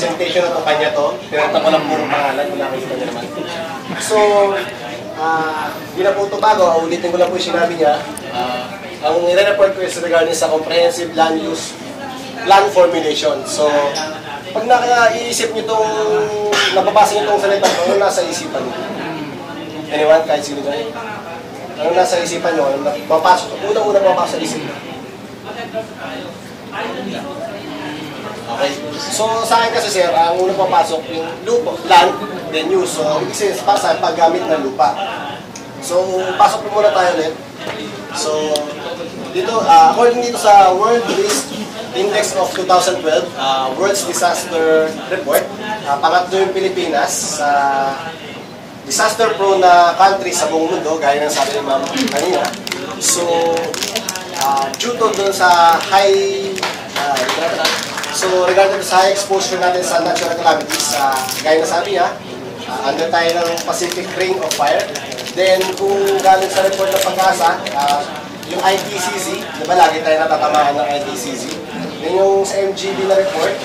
presentation na to kanya to. Pinanta ko lang puro pangalan, wala kita niya naman. So, hindi na po ito bago, ulitin ko lang po yung sinabi niya. Ang nire-report ko is regarding sa comprehensive land use plan formulation. So, pag naka-iisip nyo itong, napapasa nyo itong salita, ano nasa isipan nyo? Anyone, kahit sino dyan? Ano nasa isipan nyo? Unang-unang mapasok sa isip nyo? Okay. So, sa akin kasi sir, ang unang papasok yung lupa, land, then use. So, ibig sabihin, para sa paggamit ng lupa. So, pasok po muna tayo ulit. So, dito, according dito sa World Risk Index of 2012, World's Disaster Report, pangatlo yung Pilipinas sa disaster-prone na country sa buong mundo, gaya ng sabi ni Ma'am kanina. So, due to dun sa high, regarding sa high exposure natin sa natural calamities, gaya ng sabi niya, under tayo ng Pacific Ring of Fire. Then, kung galing sa report ng Pag-asa, yung IPCC, diba lagi tayo natatamaan ng IPCC. Then yung sa MGB na report,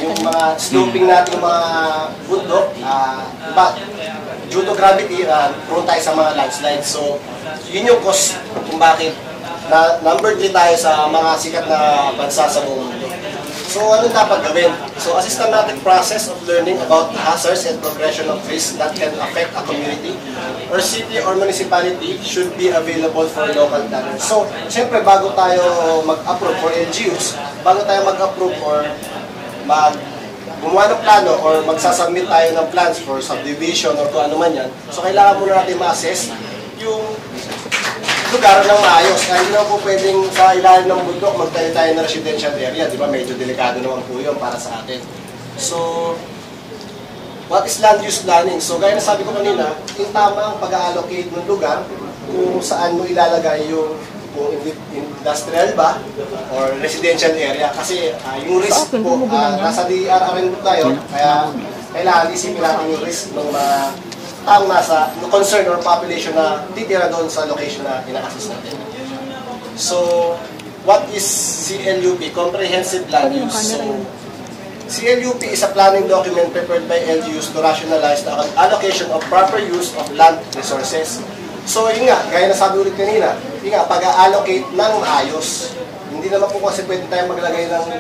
yung mga sloping natin, yung mga bundok, diba, due to gravity, prone tayo sa mga landslides. So, yun yung cause kung bakit number 3 tayo sa mga sikat na bansa sa buong mundo. So, ano dapat gawin? So, a systematic process of learning about hazards and progression of risks that can affect a community or city or municipality should be available for local planners. So, siyempre, bago tayo mag-approve for LGUs, bago tayo mag-approve or gumawa ng plano or magsasubmit tayo ng plans for subdivision or kung ano man yan, so kailangan muna natin ma-assess yung lugar ng maayos. Kaya hindi naman po pwedeng sa ilalim ng bundok magtayo tayo ng residential area. Di ba? Medyo delikado naman po yun para sa atin. So, what is land use planning? So, gaya na sabi ko kanina, yung tamang pag-allocate ng lugar kung saan mo ilalagay yung industrial ba or residential area. Kasi yung risk po, nasa DRRN po tayo, kaya kailangan isipin natin yung risk ng mga taong nasa concern or population na titira doon sa location na ina-assess natin. So, what is CLUP? Comprehensive Land Use. So, CLUP is a planning document prepared by LGUs to rationalize the allocation of proper use of land resources. So, yun nga, gaya na sabi ulit kanina, yun nga, pag-allocate ng maayos. Hindi naman po kasi pwede tayo maglagay ng,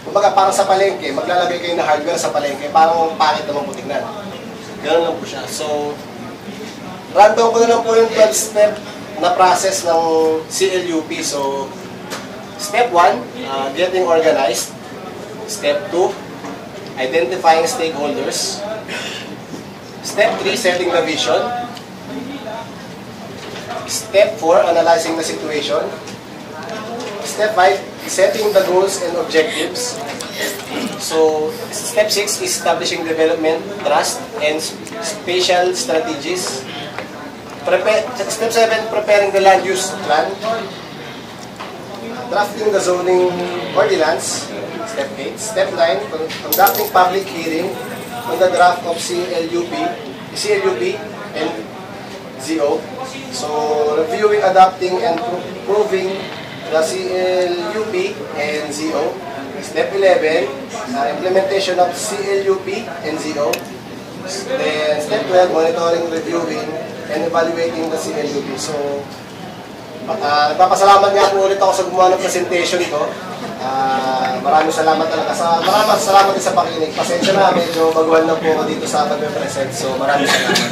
kumbaga parang sa palengke, maglalagay kayo ng hardware sa palengke, parang pangit naman po tignan. Ganoon lang po siya. So, random ko na lang po yung 12-step na process ng CLUP. So, step 1, getting organized. Step 2, identifying stakeholders. Step 3, setting the vision. Step 4, analyzing the situation. Step 5, setting the goals and objectives. So, step 6 is establishing development, trust, and spatial strategies. Step 7, preparing the land use plan. Drafting the zoning ordinance. Step 8. Step 9, conducting public hearing on the draft of CLUP and ZO. So, reviewing, adopting, and approving the CLUP and ZO. Step 11, implementation of CLUP and ZO. Then, step 12, monitoring, reviewing, and evaluating the CLUP. So, nagpapasalamat nga po ulit ako sa gumawa ng presentation ito. Maraming salamat talaga. Maraming salamat din sa pakinig. Pasensya na, medyo baguhan na po ako dito sa pag-present. So, maraming salamat.